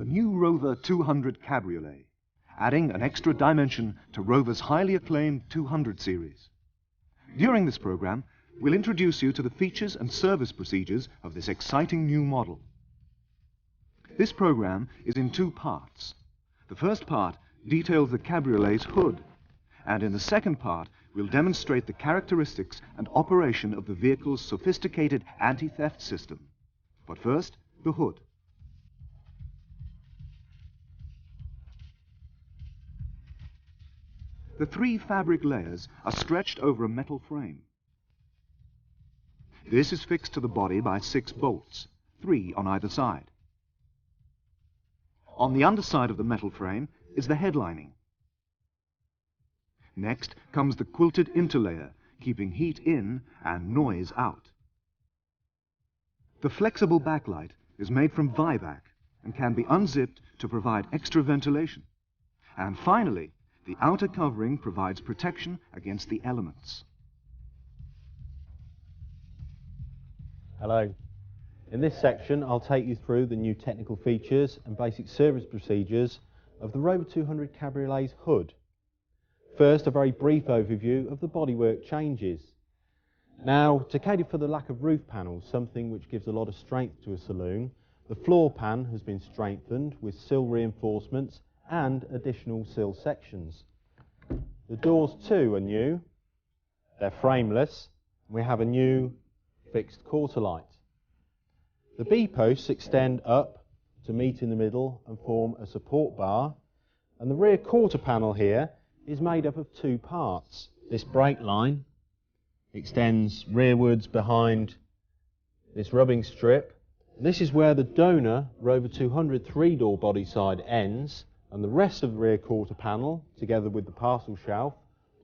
the new Rover 200 Cabriolet, adding an extra dimension to Rover's highly acclaimed 200 series. During this program, we'll introduce you to the features and service procedures of this exciting new model. This program is in two parts. The first part details the Cabriolet's hood, and in the second part, we'll demonstrate the characteristics and operation of the vehicle's sophisticated anti-theft system. But first, the hood. The three fabric layers are stretched over a metal frame. This is fixed to the body by 6 bolts, 3 on either side. On the underside of the metal frame is the headlining. Next comes the quilted interlayer, keeping heat in and noise out. The flexible backlight is made from Vivac and can be unzipped to provide extra ventilation. And finally, the outer covering provides protection against the elements. Hello. In this section, I'll take you through the new technical features and basic service procedures of the Rover 200 Cabriolet's hood. First, a very brief overview of the bodywork changes. Now, to cater for the lack of roof panels, something which gives a lot of strength to a saloon, the floor pan has been strengthened with sill reinforcements and additional sill sections. The doors too are new, they're frameless, and we have a new fixed quarter light. The B-posts extend up to meet in the middle and form a support bar, and the rear quarter panel here is made up of 2 parts. This brake line extends rearwards behind this rubbing strip. This is where the donor Rover 200 3-door body side ends, and the rest of the rear quarter panel, together with the parcel shelf,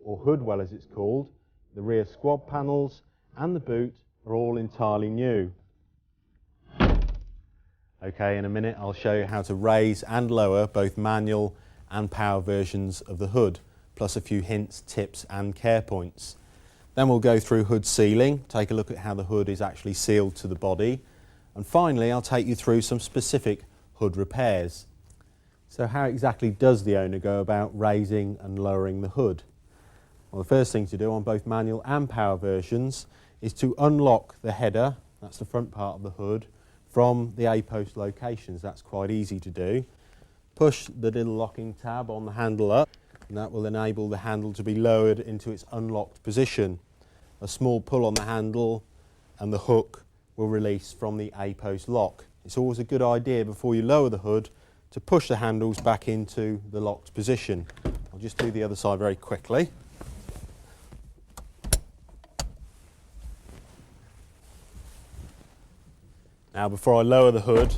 or hood well as it's called, the rear squab panels and the boot are all entirely new. Okay, in a minute I'll show you how to raise and lower both manual and power versions of the hood, plus a few hints, tips and care points. Then we'll go through hood sealing, take a look at how the hood is actually sealed to the body, and finally I'll take you through some specific hood repairs. So how exactly does the owner go about raising and lowering the hood? Well, the first thing to do on both manual and power versions is to unlock the header, that's the front part of the hood, from the A-post locations. That's quite easy to do. Push the little locking tab on the handle up, and that will enable the handle to be lowered into its unlocked position. A small pull on the handle and the hook will release from the A-post lock. It's always a good idea before you lower the hood to push the handles back into the locked position. I'll just do the other side very quickly. Now, before I lower the hood,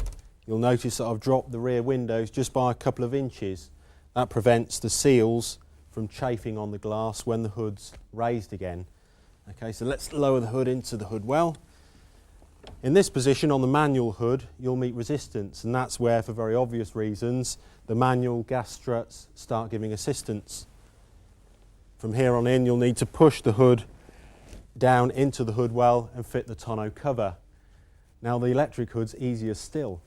you'll notice that I've dropped the rear windows just by a couple of inches. That prevents the seals from chafing on the glass when the hood's raised again. Okay, so let's lower the hood into the hood well. In this position on the manual hood, you'll meet resistance, and that's where, for very obvious reasons, the manual gas struts start giving assistance. From here on in, you'll need to push the hood down into the hood well and fit the tonneau cover. Now, the electric hood's easier still.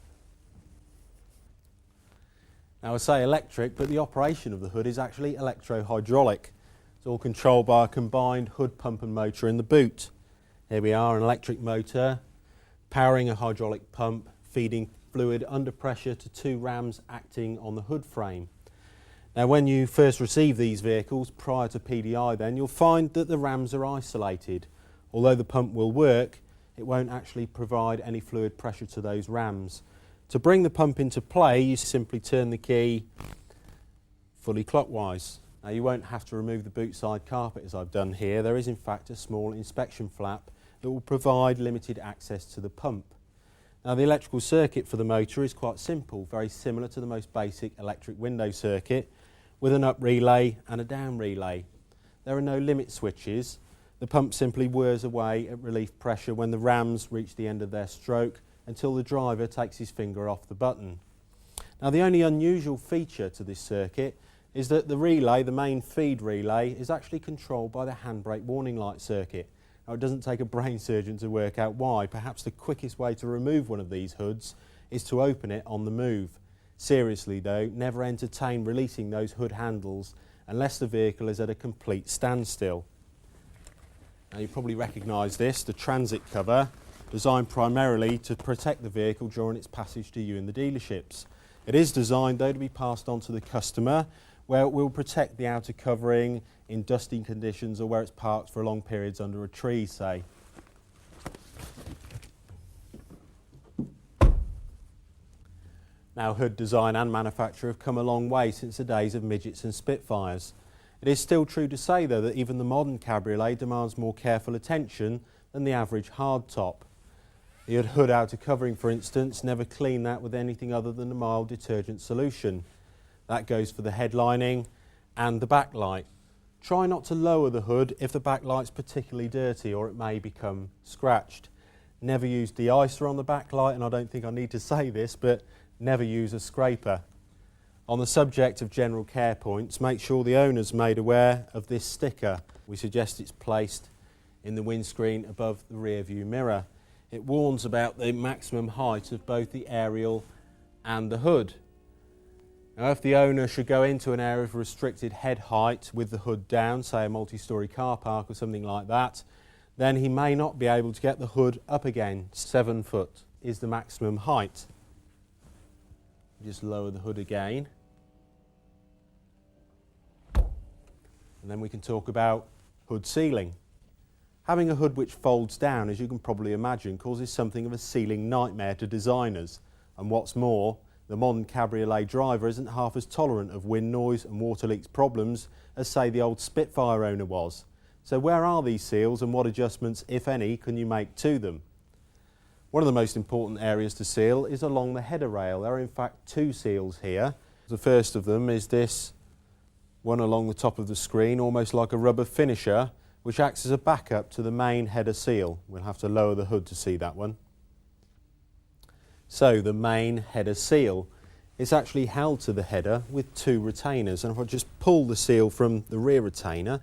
Now, I say electric, but the operation of the hood is actually electro-hydraulic. It's all controlled by a combined hood pump and motor in the boot. Here we are, an electric motor powering a hydraulic pump, feeding fluid under pressure to 2 rams acting on the hood frame. Now, when you first receive these vehicles prior to PDI, then you'll find that the rams are isolated. Although the pump will work, it won't actually provide any fluid pressure to those rams. To bring the pump into play, you simply turn the key fully clockwise. Now, you won't have to remove the boot side carpet as I've done here. There is in fact a small inspection flap that will provide limited access to the pump. Now, the electrical circuit for the motor is quite simple, very similar to the most basic electric window circuit, with an up relay and a down relay. There are no limit switches. The pump simply whirs away at relief pressure when the rams reach the end of their stroke until the driver takes his finger off the button. Now, the only unusual feature to this circuit is that the relay, the main feed relay, is actually controlled by the handbrake warning light circuit. Now, it doesn't take a brain surgeon to work out why. Perhaps the quickest way to remove one of these hoods is to open it on the move. Seriously though, never entertain releasing those hood handles unless the vehicle is at a complete standstill. Now you probably recognise this, the transit cover, designed primarily to protect the vehicle during its passage to you in the dealerships. It is designed though to be passed on to the customer, where it will protect the outer covering in dusty conditions or where it's parked for long periods under a tree, say. Now, hood design and manufacture have come a long way since the days of midgets and Spitfires. It is still true to say though that even the modern Cabriolet demands more careful attention than the average hardtop. The hood outer covering, for instance, never clean that with anything other than a mild detergent solution. That goes for the headlining and the backlight. Try not to lower the hood if the backlight's particularly dirty or it may become scratched. Never use de-icer on the backlight, and I don't think I need to say this, but never use a scraper. On the subject of general care points, make sure the owner's made aware of this sticker. We suggest it's placed in the windscreen above the rear view mirror. It warns about the maximum height of both the aerial and the hood. Now, if the owner should go into an area of restricted head height with the hood down, say a multi-storey car park or something like that, then he may not be able to get the hood up again. 7 foot is the maximum height. Just lower the hood again. And then we can talk about hood sealing. Having a hood which folds down, as you can probably imagine, causes something of a sealing nightmare to designers. And what's more, the modern Cabriolet driver isn't half as tolerant of wind noise and water leaks problems as, say, the old Spitfire owner was. So where are these seals and what adjustments, if any, can you make to them? One of the most important areas to seal is along the header rail. There are in fact 2 seals here. The first of them is this one along the top of the screen, almost like a rubber finisher, which acts as a backup to the main header seal. We'll have to lower the hood to see that one. So the main header seal is actually held to the header with 2 retainers, and if I just pull the seal from the rear retainer,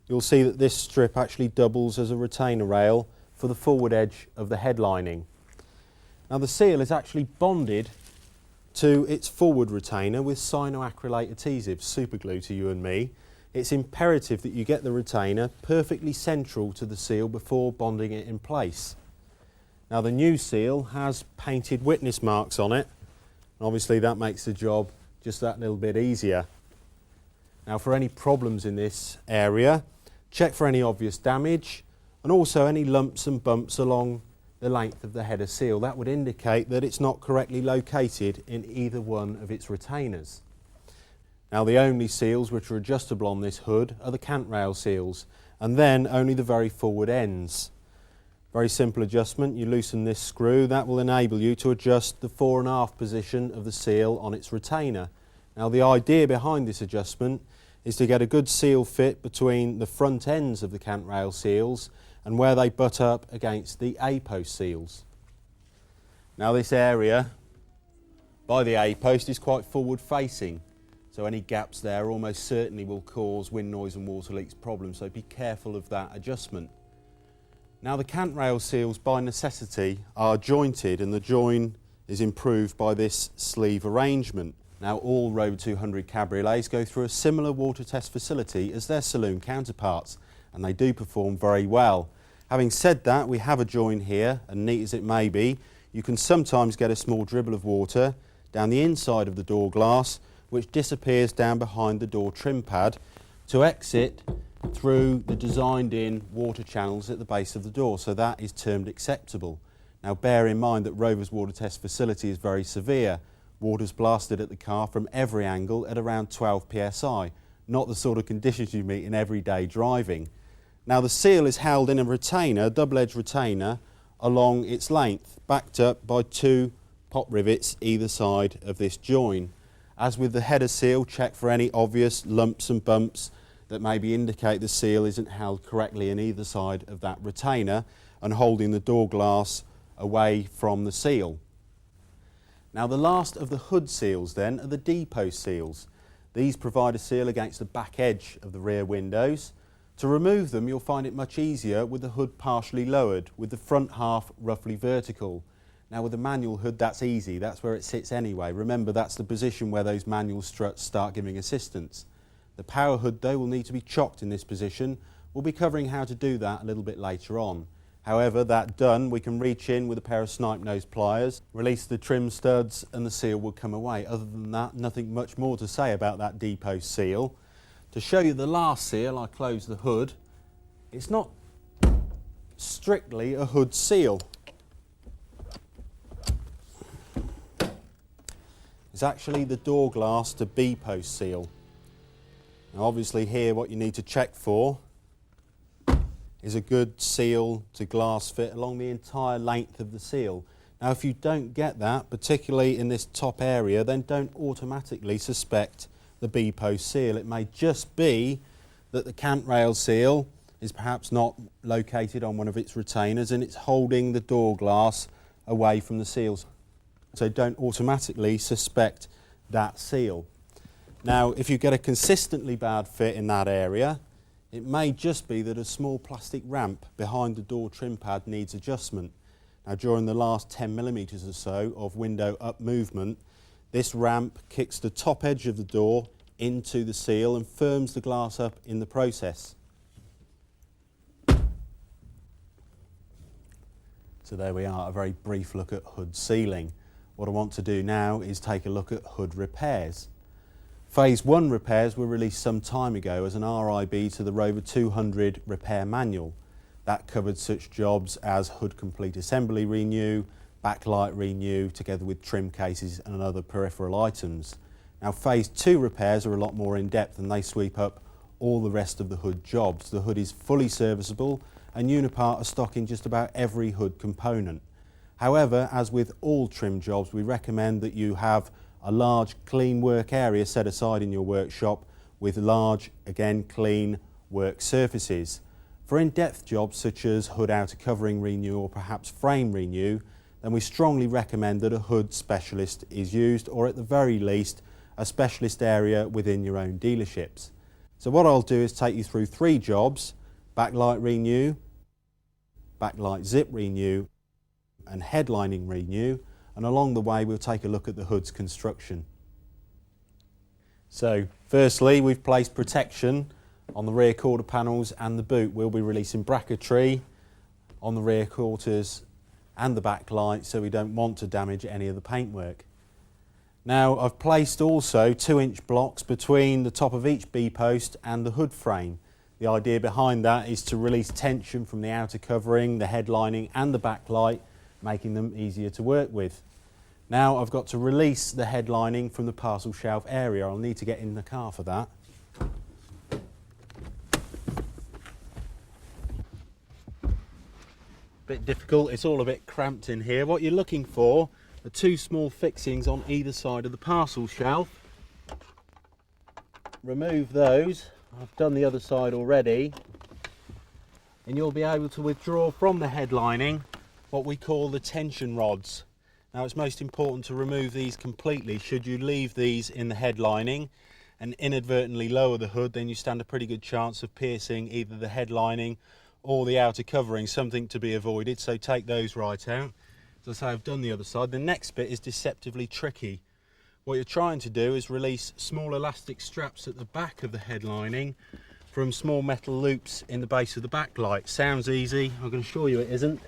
you'll see that this strip actually doubles as a retainer rail for the forward edge of the headlining. Now the seal is actually bonded to its forward retainer with cyanoacrylate adhesive, super glue to you and me. It's imperative that you get the retainer perfectly central to the seal before bonding it in place. Now the new seal has painted witness marks on it. Obviously that makes the job just that little bit easier. Now for any problems in this area, check for any obvious damage and also any lumps and bumps along the length of the header seal. That would indicate that it's not correctly located in either one of its retainers. Now the only seals which are adjustable on this hood are the cant rail seals, and then only the very forward ends. Very simple adjustment. You loosen this screw. That will enable you to adjust the fore and aft position of the seal on its retainer. Now the idea behind this adjustment is to get a good seal fit between the front ends of the cant rail seals and where they butt up against the A-post seals. Now this area by the A-post is quite forward facing, so any gaps there almost certainly will cause wind noise and water leaks problems, so be careful of that adjustment. Now the cant rail seals by necessity are jointed, and the join is improved by this sleeve arrangement. Now all Rover 200 Cabriolets go through a similar water test facility as their saloon counterparts, and they do perform very well. Having said that, we have a join here, and neat as it may be, you can sometimes get a small dribble of water down the inside of the door glass, which disappears down behind the door trim pad to exit through the designed-in water channels at the base of the door, so that is termed acceptable. Now bear in mind that Rover's water test facility is very severe. Water's blasted at the car from every angle at around 12 psi, not the sort of conditions you meet in everyday driving. Now the seal is held in a retainer, double-edged retainer, along its length, backed up by 2 pop rivets either side of this join. As with the header seal, check for any obvious lumps and bumps that maybe indicate the seal isn't held correctly in either side of that retainer and holding the door glass away from the seal. Now the last of the hood seals then are the D-post seals. These provide a seal against the back edge of the rear windows. To remove them, you'll find it much easier with the hood partially lowered, with the front half roughly vertical. Now with the manual hood, that's easy, that's where it sits anyway. Remember, that's the position where those manual struts start giving assistance. The power hood though will need to be chocked in this position. We'll be covering how to do that a little bit later on. However, that done, we can reach in with a pair of snipe nose pliers, release the trim studs and the seal will come away. Other than that, nothing much more to say about that depot seal. To show you the last seal, I close the hood. It's not strictly a hood seal. It's actually the door glass to B-post seal. Now obviously here what you need to check for is a good seal to glass fit along the entire length of the seal. Now if you don't get that, particularly in this top area, then don't automatically suspect the B-post seal. It may just be that the cant rail seal is perhaps not located on one of its retainers and it's holding the door glass away from the seals. So don't automatically suspect that seal. Now if you get a consistently bad fit in that area, it may just be that a small plastic ramp behind the door trim pad needs adjustment. Now during the last 10mm or so of window up movement, this ramp kicks the top edge of the door into the seal and firms the glass up in the process. So there we are, a very brief look at hood sealing. What I want to do now is take a look at hood repairs. Phase 1 repairs were released some time ago as an RIB to the Rover 200 repair manual. That covered such jobs as hood complete assembly renew, backlight renew, together with trim cases and other peripheral items. Now phase 2 repairs are a lot more in depth and they sweep up all the rest of the hood jobs. The hood is fully serviceable and Unipart are stocking just about every hood component. However, as with all trim jobs, we recommend that you have a large clean work area set aside in your workshop with large, again, clean work surfaces. For in-depth jobs such as hood outer covering renew or perhaps frame renew, then we strongly recommend that a hood specialist is used, or at the very least, a specialist area within your own dealerships. So what I'll do is take you through 3 jobs: Backlight Renew, Backlight Zip Renew and Headlining Renew, and along the way we'll take a look at the hood's construction. So firstly, we've placed protection on the rear quarter panels and the boot. We'll be releasing bracketry on the rear quarters and the backlight so we don't want to damage any of the paintwork. Now I've placed also 2-inch blocks between the top of each B-post and the hood frame. The idea behind that is to release tension from the outer covering, the headlining and the backlight, making them easier to work with. Now I've got to release the headlining from the parcel shelf area. I'll need to get in the car for that. Bit difficult, it's all a bit cramped in here. What you're looking for are 2 small fixings on either side of the parcel shelf. Remove those. I've done the other side already, and you'll be able to withdraw from the headlining what we call the tension rods. Now it's most important to remove these completely. Should you leave these in the headlining and inadvertently lower the hood, then you stand a pretty good chance of piercing either the headlining or the outer covering, something to be avoided, so take those right out. As I say, I've done the other side. The next bit is deceptively tricky. What you're trying to do is release small elastic straps at the back of the headlining from small metal loops in the base of the backlight. Sounds easy, I can assure you it isn't.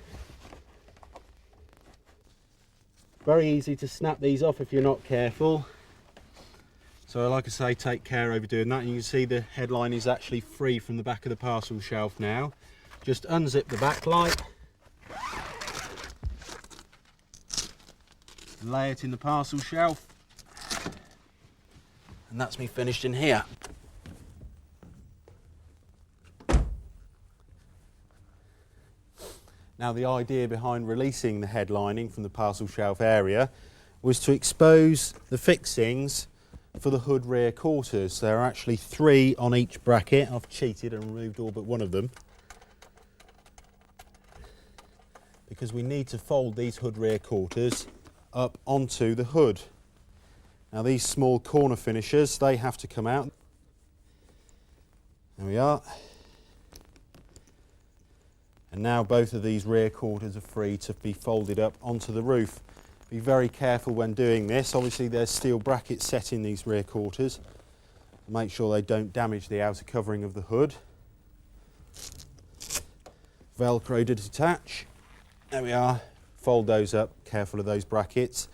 Very easy to snap these off if you're not careful. So like I say, take care over doing that. And you can see the headline is actually free from the back of the parcel shelf now. Just unzip the backlight, lay it in the parcel shelf, and that's me finished in here. Now the idea behind releasing the headlining from the parcel shelf area was to expose the fixings for the hood rear quarters. There are actually 3 on each bracket. I've cheated and removed all but one of them, because we need to fold these hood rear quarters up onto the hood. Now these small corner finishers, they have to come out. There we are. And And now both of these rear quarters are free to be folded up onto the roof. Be very careful when doing this. Obviously there's steel brackets set in these rear quarters. Make sure they don't damage the outer covering of the hood. Velcro to detach. There we are. Fold those up, careful of those brackets.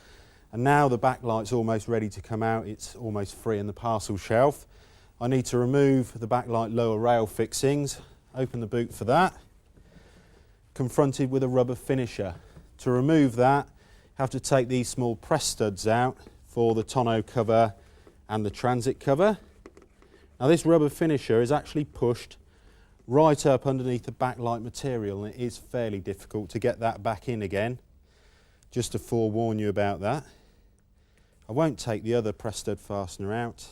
And now the backlight's almost ready to come out. It's almost free in the parcel shelf. I need to remove the backlight lower rail fixings. Open the boot for that. Confronted with a rubber finisher. To remove that, you have to take these small press studs out for the tonneau cover and the transit cover. Now this rubber finisher is actually pushed right up underneath the backlight material, and it is fairly difficult to get that back in again. Just to forewarn you about that. I won't take the other press stud fastener out.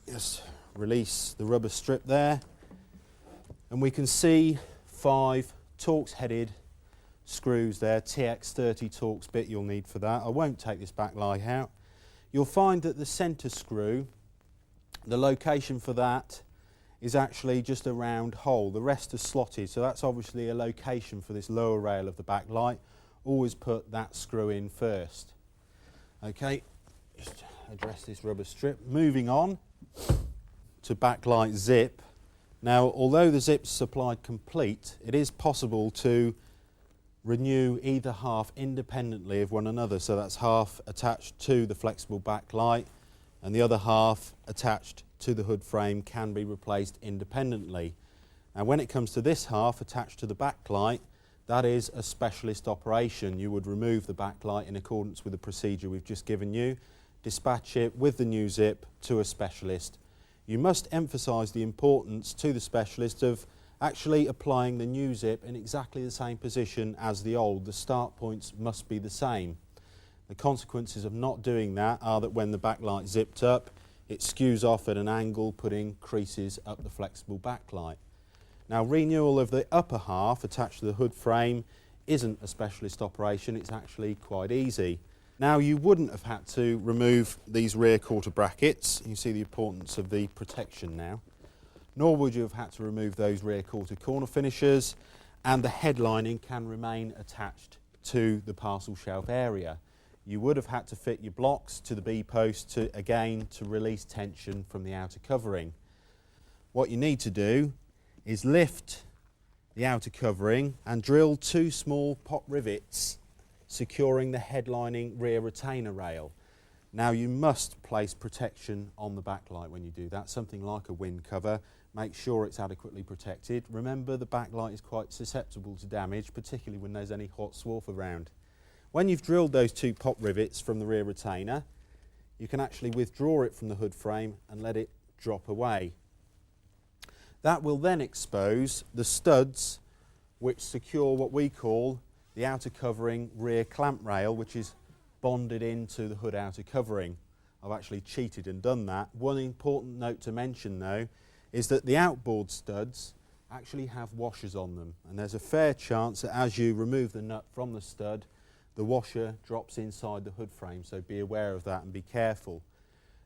Just release the rubber strip there, and we can see 5 Torx headed screws there, TX30 Torx bit you'll need for that. I won't take this backlight out. You'll find that the centre screw, the location for that is actually just a round hole. The rest is slotted, so that's obviously a location for this lower rail of the backlight. Always put that screw in first. Okay, just address this rubber strip. Moving on to backlight zip. Now, although the zip's supplied complete, it is possible to renew either half independently of one another. So that's half attached to the flexible backlight and the other half attached to the hood frame can be replaced independently. Now when it comes to this half attached to the backlight, that is a specialist operation. You would remove the backlight in accordance with the procedure we've just given you, dispatch it with the new zip to a specialist. You must emphasise the importance to the specialist of actually applying the new zip in exactly the same position as the old. The start points must be the same. The consequences of not doing that are that when the backlight zipped up, it skews off at an angle, putting creases up the flexible backlight. Now, renewal of the upper half attached to the hood frame isn't a specialist operation, it's actually quite easy. Now, you wouldn't have had to remove these rear quarter brackets. You see the importance of the protection now. Nor would you have had to remove those rear quarter corner finishers, and the headlining can remain attached to the parcel shelf area. You would have had to fit your blocks to the B-post to release tension from the outer covering. What you need to do is lift the outer covering and drill 2 small pop rivets securing the headlining rear retainer rail. Now you must place protection on the backlight when you do that, something like a wind cover. Make sure it's adequately protected. Remember, the backlight is quite susceptible to damage, particularly when there's any hot swarf around. When you've drilled those 2 pop rivets from the rear retainer, you can actually withdraw it from the hood frame and let it drop away. That will then expose the studs which secure what we call the outer covering rear clamp rail, which is bonded into the hood outer covering. I've actually cheated and done that. One important note to mention though is that the outboard studs actually have washers on them, and there's a fair chance that as you remove the nut from the stud, the washer drops inside the hood frame, so be aware of that and be careful.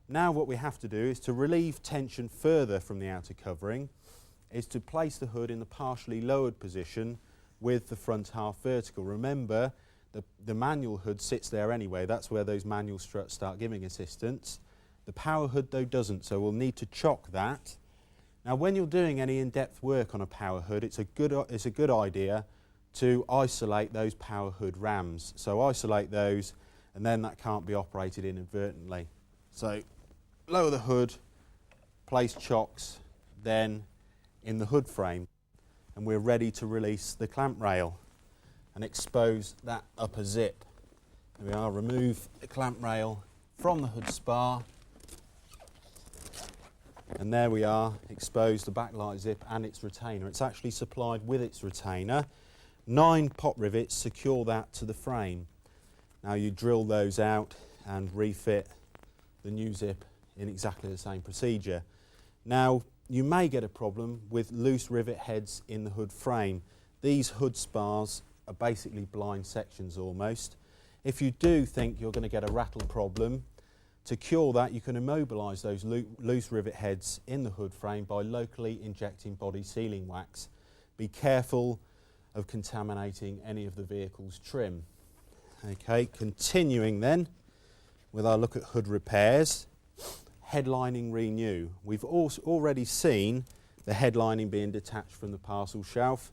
Now what we have to do is to relieve tension further from the outer covering, is to place the hood in the partially lowered position with the front half vertical. Remember, the manual hood sits there anyway, that's where those manual struts start giving assistance. The power hood though doesn't, so we'll need to chock that. Now when you're doing any in-depth work on a power hood, it's a good idea to isolate those power hood rams. So isolate those, and then that can't be operated inadvertently. So lower the hood, place chocks, then in the hood frame, and we're ready to release the clamp rail and expose that upper zip. There we are, remove the clamp rail from the hood spar, and there we are, expose the backlight zip and its retainer. It's actually supplied with its retainer. 9 pop rivets secure that to the frame. Now you drill those out and refit the new zip in exactly the same procedure. Now you may get a problem with loose rivet heads in the hood frame. These hood spars are basically blind sections almost. If you do think you're going to get a rattle problem, to cure that you can immobilise those loose rivet heads in the hood frame by locally injecting body sealing wax. be careful of contaminating any of the vehicle's trim. Okay, continuing then with our look at hood repairs. Headlining renew. We've also already seen the headlining being detached from the parcel shelf,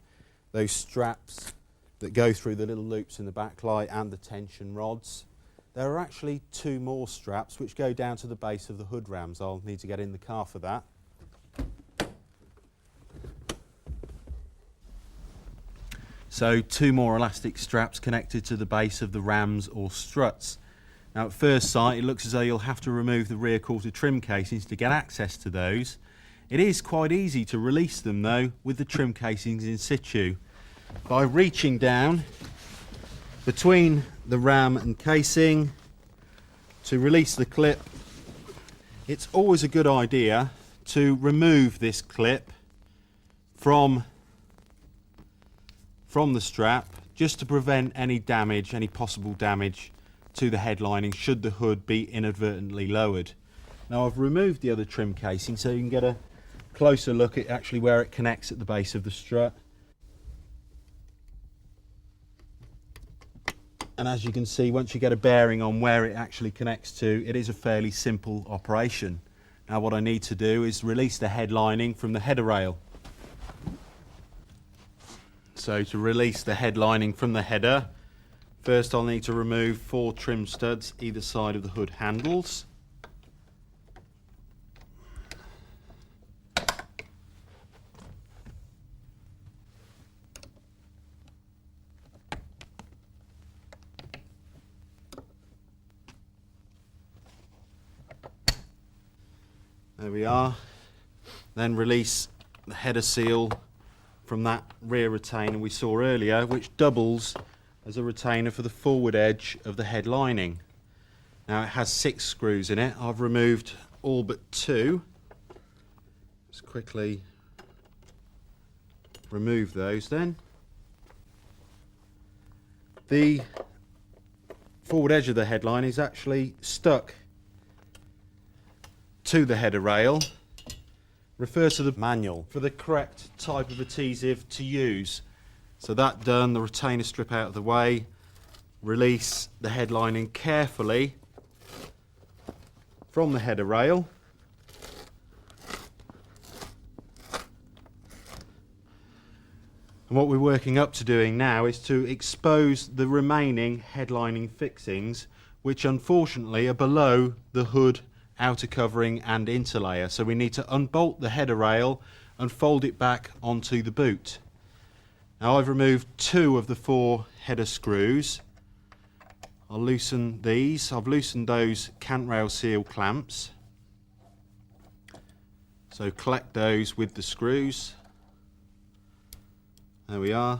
those straps that go through the little loops in the backlight and the tension rods. There are actually two more straps which go down to the base of the hood rams. I'll need to get in the car for that. So two more elastic straps connected to the base of the rams or struts. Now at first sight it looks as though you'll have to remove the rear quarter trim casings to get access to those. It is quite easy to release them though with the trim casings in situ. By reaching down between the ram and casing to release the clip, it's always a good idea to remove this clip from the strap just to prevent any damage, any possible damage to the headlining should the hood be inadvertently lowered. Now I've removed the other trim casing so you can get a closer look at actually where it connects at the base of the strut. And as you can see, once you get a bearing on where it actually connects to, it is a fairly simple operation. Now what I need to do is release the headlining from the header rail. So to release the headlining from the header, first I'll need to remove 4 trim studs either side of the hood handles. There we are. Then release the header seal from that rear retainer we saw earlier, which doubles as a retainer for the forward edge of the head lining. Now it has 6 screws in it. I've removed all but 2. Just quickly remove those then. The forward edge of the headline is actually stuck to the header rail. Refer to the manual for the correct type of adhesive to use. So that done, the retainer strip out of the way, release the headlining carefully from the header rail. And what we're working up to doing now is to expose the remaining headlining fixings, which unfortunately are below the hood outer covering and interlayer. So we need to unbolt the header rail and fold it back onto the boot. Now I've removed 2 of the 4 header screws. I'll loosen these. I've loosened those cant rail seal clamps. So collect those with the screws. There we are.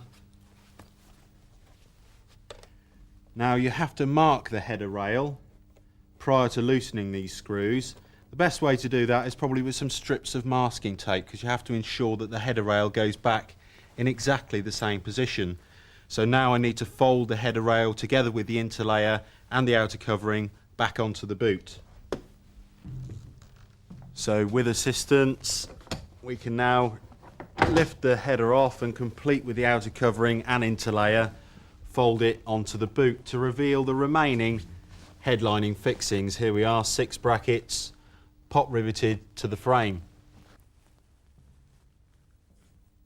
Now you have to mark the header rail prior to loosening these screws. The best way to do that is probably with some strips of masking tape, because you have to ensure that the header rail goes back in exactly the same position. So now I need to fold the header rail together with the interlayer and the outer covering back onto the boot. So with assistance we can now lift the header off and, complete with the outer covering and interlayer, fold it onto the boot to reveal the remaining headlining fixings. Here we are, 6 brackets pot riveted to the frame.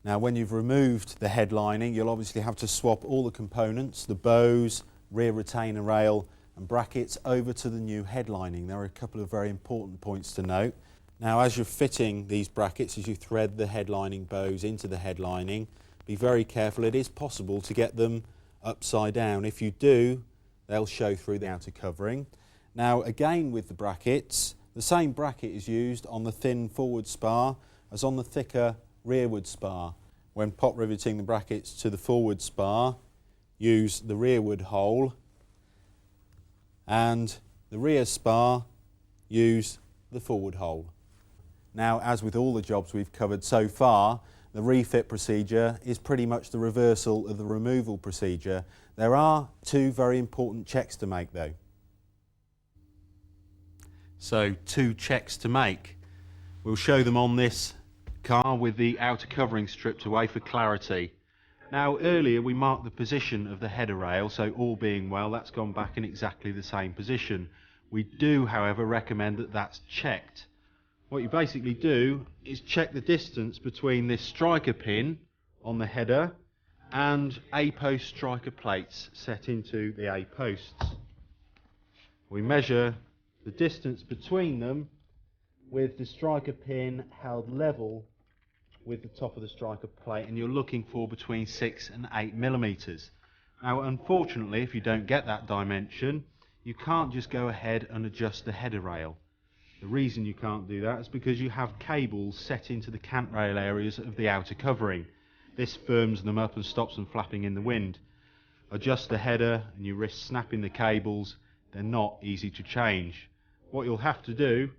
Now when you've removed the headlining, you'll obviously have to swap all the components, the bows, rear retainer rail and brackets over to the new headlining. There are a couple of very important points to note. Now as you're fitting these brackets, as you thread the headlining bows into the headlining, be very careful. It is possible to get them upside down. If you do, they'll show through the outer covering. Now again with the brackets, the same bracket is used on the thin forward spar as on the thicker rearward spar. When pot riveting the brackets to the forward spar, use the rearward hole, and the rear spar, use the forward hole. Now as with all the jobs we've covered so far, the refit procedure is pretty much the reversal of the removal procedure. There are 2 very important checks to make though. So 2 checks to make. We'll show them on this car with the outer covering stripped away for clarity. Now earlier we marked the position of the header rail, so all being well that's gone back in exactly the same position. We do however recommend that that's checked. What you basically do is check the distance between this striker pin on the header and A-post striker plates set into the A-posts. We measure the distance between them with the striker pin held level with the top of the striker plate, and you're looking for between 6 and 8 millimeters. Now unfortunately, if you don't get that dimension, you can't just go ahead and adjust the header rail. The reason you can't do that is because you have cables set into the cant rail areas of the outer covering. This firms them up and stops them flapping in the wind. Adjust the header and you risk snapping the cables. They're not easy to change. What you'll have to do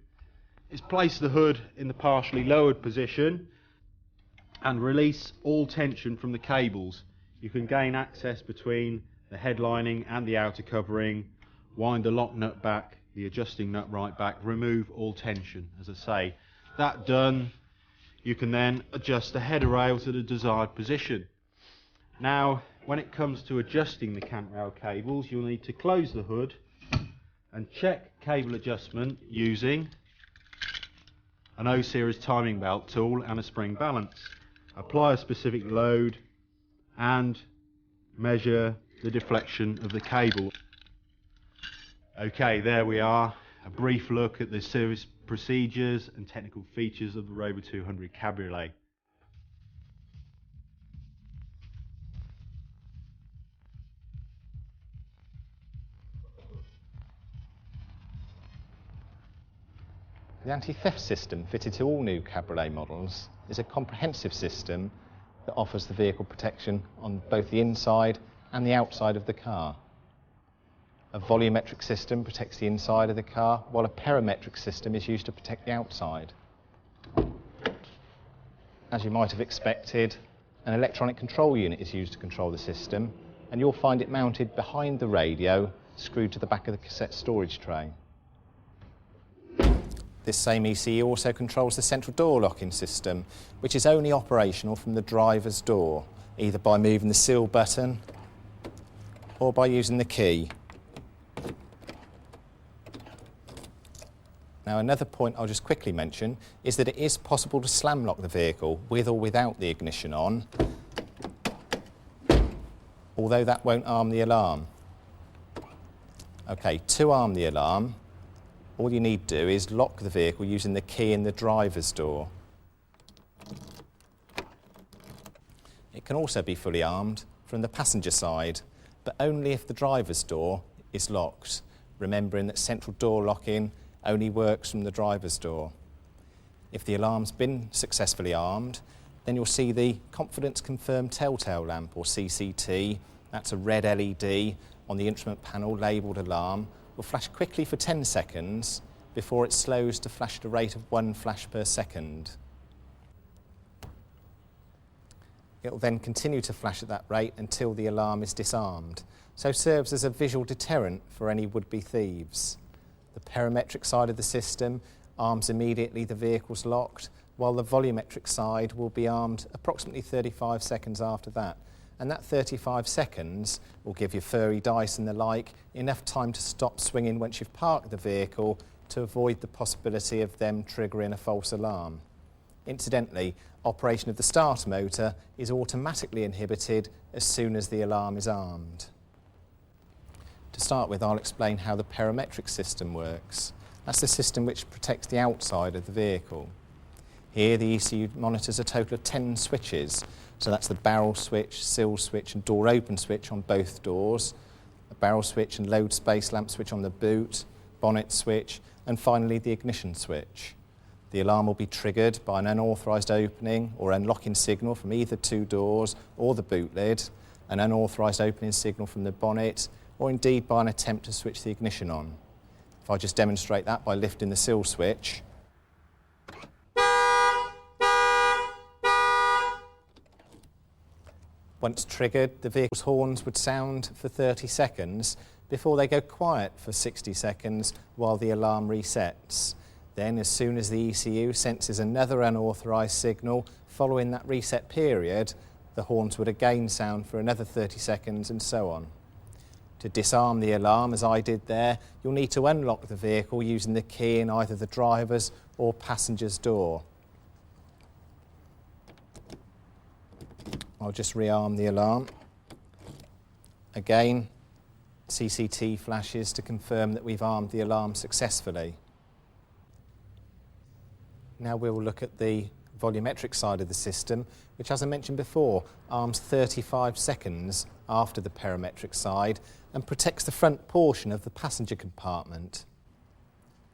is place the hood in the partially lowered position and release all tension from the cables. You can gain access between the headlining and the outer covering, wind the lock nut back, the adjusting nut right back, remove all tension. As I say, that done, you can then adjust the header rail to the desired position. Now when it comes to adjusting the cant rail cables, you'll need to close the hood and check cable adjustment using an O-series timing belt tool and a spring balance. Apply a specific load and measure the deflection of the cable. Okay, there we are, a brief look at the service procedures and technical features of the Rover 200 Cabriolet. The anti-theft system fitted to all new Cabriolet models is a comprehensive system that offers the vehicle protection on both the inside and the outside of the car. A volumetric system protects the inside of the car, while a perimetric system is used to protect the outside. As you might have expected, an electronic control unit is used to control the system, and you'll find it mounted behind the radio, screwed to the back of the cassette storage tray. This same ECU also controls the central door locking system, which is only operational from the driver's door, either by moving the seal button or by using the key. Now another point I'll just quickly mention is that it is possible to slam lock the vehicle with or without the ignition on, although that won't arm the alarm. Okay, to arm the alarm, all you need to do is lock the vehicle using the key in the driver's door. It can also be fully armed from the passenger side, but only if the driver's door is locked, remembering that central door locking only works from the driver's door. If the alarm's been successfully armed, then you'll see the Confidence Confirmed Telltale Lamp, or CCT, that's a red LED on the instrument panel labelled alarm, will flash quickly for 10 seconds before it slows to flash at a rate of 1 flash per second. It will then continue to flash at that rate until the alarm is disarmed, so serves as a visual deterrent for any would-be thieves. The perimetric side of the system arms immediately the vehicle's locked, while the volumetric side will be armed approximately 35 seconds after that. And that 35 seconds will give your furry dice and the like enough time to stop swinging once you've parked the vehicle to avoid the possibility of them triggering a false alarm. Incidentally, operation of the starter motor is automatically inhibited as soon as the alarm is armed. To start with, I'll explain how the perimetric system works. That's the system which protects the outside of the vehicle. Here the ECU monitors a total of 10 switches. So that's the barrel switch, sill switch and door open switch on both doors, a barrel switch and load space lamp switch on the boot, bonnet switch, and finally the ignition switch. The alarm will be triggered by an unauthorised opening or unlocking signal from either two doors or the boot lid, an unauthorised opening signal from the bonnet, or indeed by an attempt to switch the ignition on. If I just demonstrate that by lifting the sill switch, once triggered, the vehicle's horns would sound for 30 seconds before they go quiet for 60 seconds while the alarm resets. Then, as soon as the ECU senses another unauthorised signal following that reset period, the horns would again sound for another 30 seconds and so on. To disarm the alarm, as I did there, you'll need to unlock the vehicle using the key in either the driver's or passenger's door. I'll just rearm the alarm. Again, CCT flashes to confirm that we've armed the alarm successfully. Now we'll look at the volumetric side of the system, which, as I mentioned before, arms 35 seconds after the perimetric side and protects the front portion of the passenger compartment.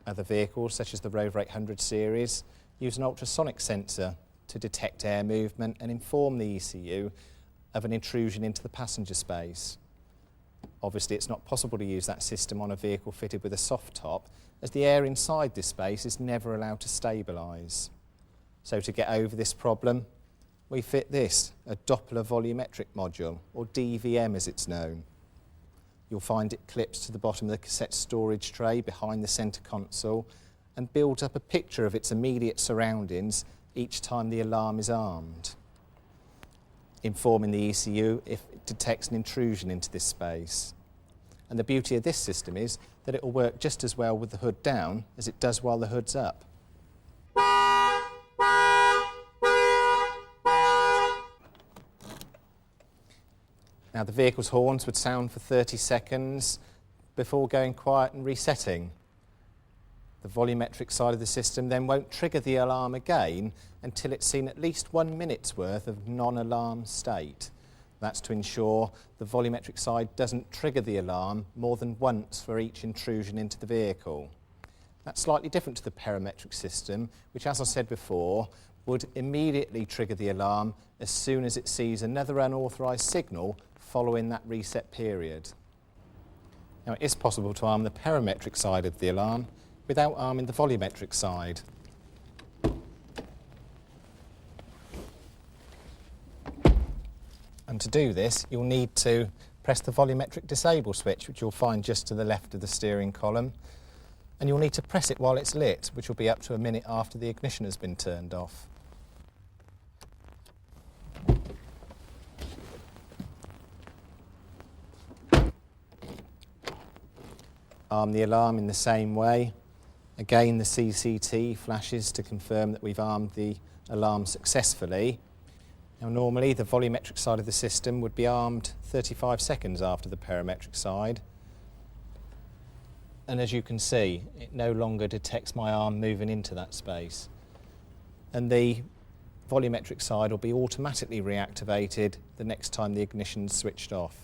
Other vehicles, such as the Rover 800 series, use an ultrasonic sensor to detect air movement and inform the ECU of an intrusion into the passenger space. Obviously, it's not possible to use that system on a vehicle fitted with a soft top, as the air inside this space is never allowed to stabilise. So to get over this problem, we fit this, a Doppler volumetric module, or DVM as it's known. You'll find it clips to the bottom of the cassette storage tray behind the centre console and builds up a picture of its immediate surroundings each time the alarm is armed, informing the ECU if it detects an intrusion into this space. And the beauty of this system is that it will work just as well with the hood down as it does while the hood's up. Now the vehicle's horns would sound for 30 seconds before going quiet and resetting. The volumetric side of the system then won't trigger the alarm again until it's seen at least 1 minute's worth of non-alarm state. That's to ensure the volumetric side doesn't trigger the alarm more than once for each intrusion into the vehicle. That's slightly different to the perimetric system, which, as I said before, would immediately trigger the alarm as soon as it sees another unauthorised signal following that reset period. Now, it is possible to arm the perimetric side of the alarm without arming the volumetric side. And to do this, you'll need to press the Volumetric Disable switch, which you'll find just to the left of the steering column. And you'll need to press it while it's lit, which will be up to a minute after the ignition has been turned off. Arm the alarm in the same way. Again, the CCT flashes to confirm that we've armed the alarm successfully. Now, normally the volumetric side of the system would be armed 35 seconds after the perimetric side. And as you can see, it no longer detects my arm moving into that space. And the volumetric side will be automatically reactivated the next time the ignition's switched off.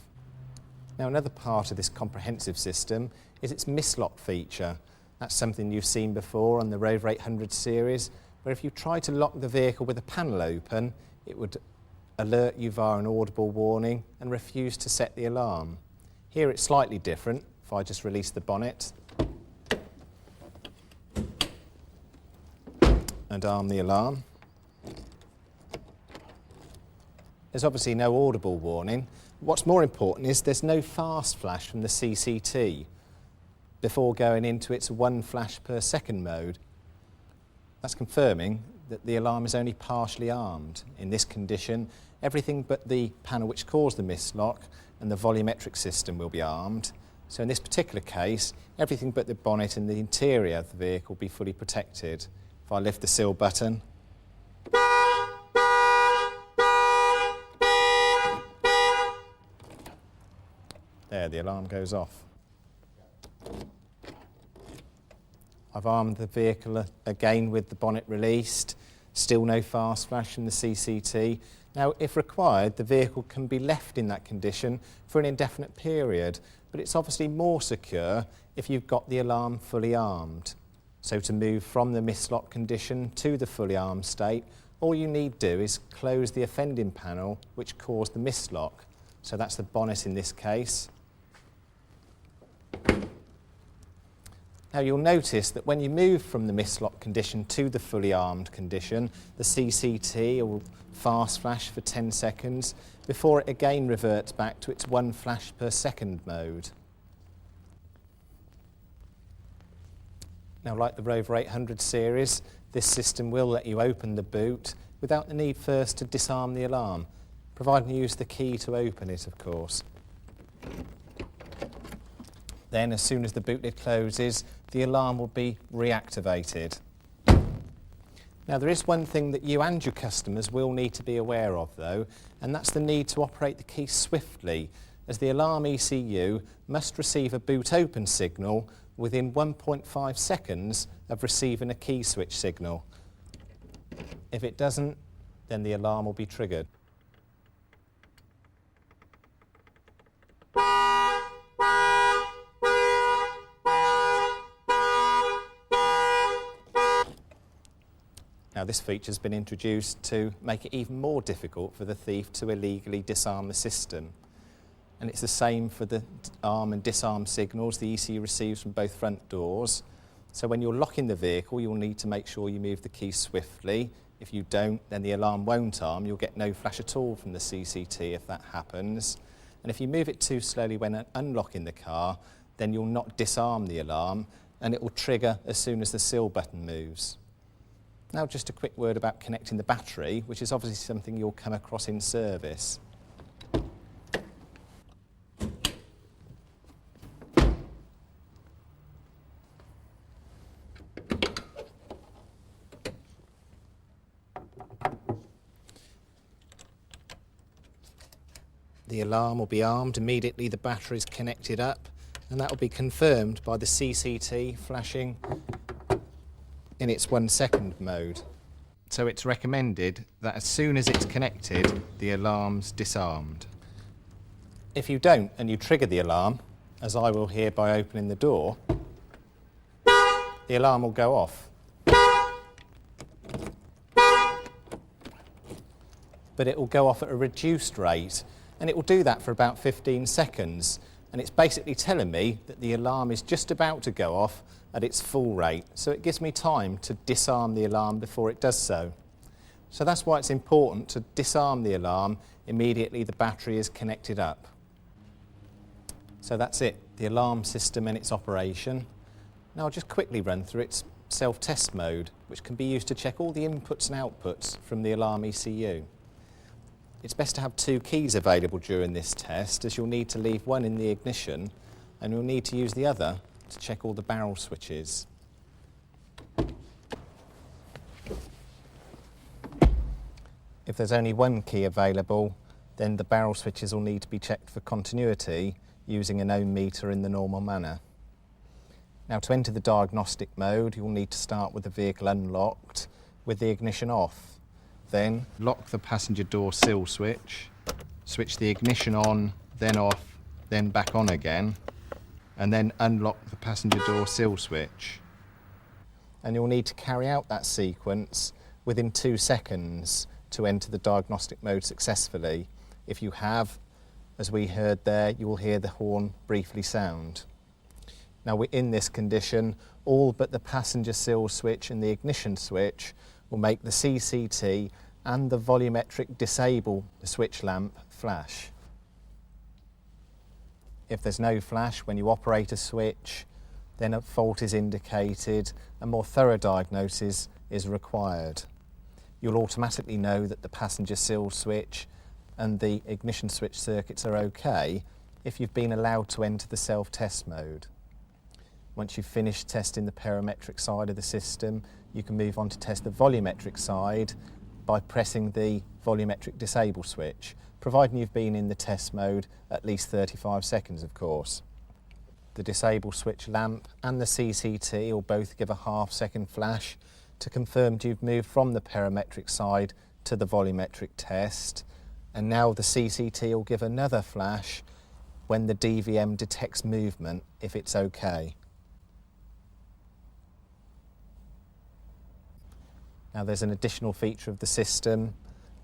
Now, another part of this comprehensive system is its Mislock feature. That's something you've seen before on the Rover 800 series, where if you try to lock the vehicle with a panel open, it would alert you via an audible warning and refuse to set the alarm. Here it's slightly different. If I just release the bonnet and arm the alarm, there's obviously no audible warning. What's more important is there's no fast flash from the CCT before going into its 1 flash per second mode. That's confirming that the alarm is only partially armed. In this condition, everything but the panel which caused the mislock and the volumetric system will be armed. So in this particular case, everything but the bonnet and the interior of the vehicle will be fully protected. If I lift the seal button, there, the alarm goes off. I've armed the vehicle again with the bonnet released. Still no fast flash from the CCT. Now, if required, the vehicle can be left in that condition for an indefinite period, but it's obviously more secure if you've got the alarm fully armed. So to move from the mislock condition to the fully armed state, all you need to do is close the offending panel which caused the mislock. So that's the bonnet in this case. Now, you'll notice that when you move from the mislock condition to the fully armed condition, the CCT will fast flash for 10 seconds before it again reverts back to its 1 flash per second mode. Now, like the Rover 800 series, this system will let you open the boot without the need first to disarm the alarm, providing you use the key to open it, of course. Then, as soon as the boot lid closes, the alarm will be reactivated. Now, there is one thing that you and your customers will need to be aware of, though, and that's the need to operate the key swiftly, as the alarm ECU must receive a boot open signal within 1.5 seconds of receiving a key switch signal. If it doesn't, then the alarm will be triggered. Now, this feature has been introduced to make it even more difficult for the thief to illegally disarm the system. And it's the same for the arm and disarm signals the ECU receives from both front doors. So when you're locking the vehicle, you'll need to make sure you move the key swiftly. If you don't, then the alarm won't arm. You'll get no flash at all from the CCT if that happens. And if you move it too slowly when unlocking the car, then you'll not disarm the alarm, and it will trigger as soon as the seal button moves. Now, just a quick word about connecting the battery, which is obviously something you'll come across in service. The alarm will be armed immediately the battery is connected up, and that will be confirmed by the CCT flashing in its 1 second mode. So it's recommended that as soon as it's connected, the alarm's disarmed. If you don't and you trigger the alarm, as I will here by opening the door, the alarm will go off. But it will go off at a reduced rate, and it will do that for about 15 seconds. And it's basically telling me that the alarm is just about to go off at its full rate. So it gives me time to disarm the alarm before it does so. So that's why it's important to disarm the alarm immediately the battery is connected up. So that's it, the alarm system and its operation. Now I'll just quickly run through its self-test mode, which can be used to check all the inputs and outputs from the alarm ECU. It's best to have 2 keys available during this test, as you'll need to leave one in the ignition and you'll need to use the other to check all the barrel switches. If there's only 1 key available, then the barrel switches will need to be checked for continuity using an ohm meter in the normal manner. Now, to enter the diagnostic mode, you'll need to start with the vehicle unlocked with the ignition off. Then lock the passenger door sill switch, switch the ignition on, then off, then back on again, and then unlock the passenger door sill switch. And you'll need to carry out that sequence within 2 seconds to enter the diagnostic mode successfully. If you have, as we heard there, you will hear the horn briefly sound. Now, we're in this condition, all but the passenger sill switch and the ignition switch will make the CCT and the Volumetric Disable switch lamp flash. If there's no flash when you operate a switch, then a fault is indicated and more thorough diagnosis is required. You'll automatically know that the passenger sill switch and the ignition switch circuits are okay if you've been allowed to enter the self-test mode. Once you've finished testing the perimetric side of the system, you can move on to test the volumetric side by pressing the Volumetric Disable switch, providing you've been in the test mode at least 35 seconds, of course. The disable switch lamp and the CCT will both give a half-second flash to confirm you've moved from the perimetric side to the volumetric test. And now the CCT will give another flash when the DVM detects movement, if it's okay. Now, there's an additional feature of the system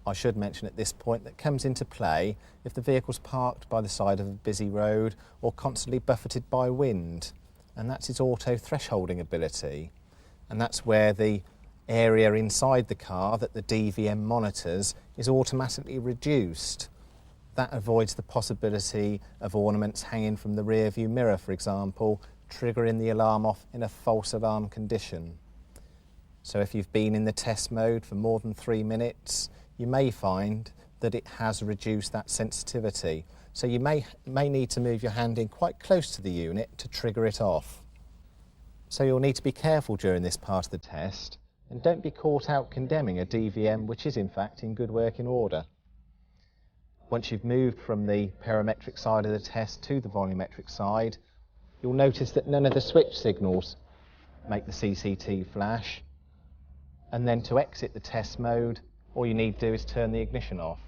I should mention at this point that comes into play if the vehicle's parked by the side of a busy road or constantly buffeted by wind, and that's its auto thresholding ability. And that's where the area inside the car that the DVM monitors is automatically reduced. That avoids the possibility of ornaments hanging from the rear view mirror, for example, triggering the alarm off in a false alarm condition. So if you've been in the test mode for more than 3 minutes, you may find that it has reduced that sensitivity. So you may need to move your hand in quite close to the unit to trigger it off. So you'll need to be careful during this part of the test, and don't be caught out condemning a DVM which is in fact in good working order. Once you've moved from the perimetric side of the test to the volumetric side, you'll notice that none of the switch signals make the CCT flash, and then to exit the test mode, all you need to do is turn the ignition off.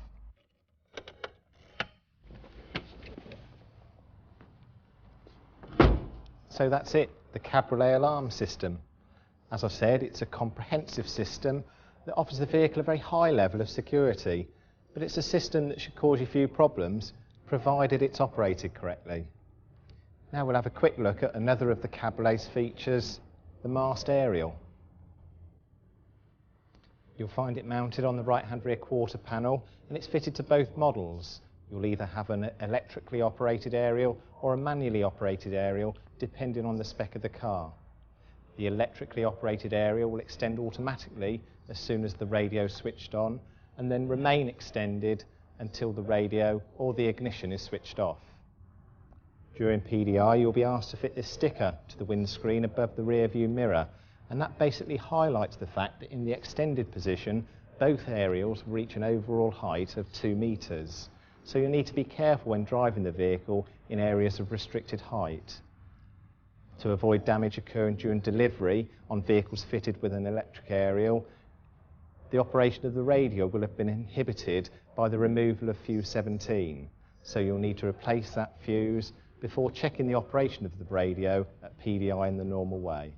So that's it, the Cabriolet alarm system. As I said, it's a comprehensive system that offers the vehicle a very high level of security, but it's a system that should cause you few problems, provided it's operated correctly. Now we'll have a quick look at another of the Cabriolet's features, the mast aerial. You'll find it mounted on the right-hand rear quarter panel, and it's fitted to both models. You'll either have an electrically operated aerial or a manually operated aerial, depending on the spec of the car. The electrically operated aerial will extend automatically as soon as the radio is switched on, and then remain extended until the radio or the ignition is switched off. During PDI, you'll be asked to fit this sticker to the windscreen above the rear view mirror, and that basically highlights the fact that in the extended position, both aerials reach an overall height of 2 meters. So you need to be careful when driving the vehicle in areas of restricted height. To avoid damage occurring during delivery on vehicles fitted with an electric aerial, the operation of the radio will have been inhibited by the removal of fuse 17. So you'll need to replace that fuse before checking the operation of the radio at PDI in the normal way.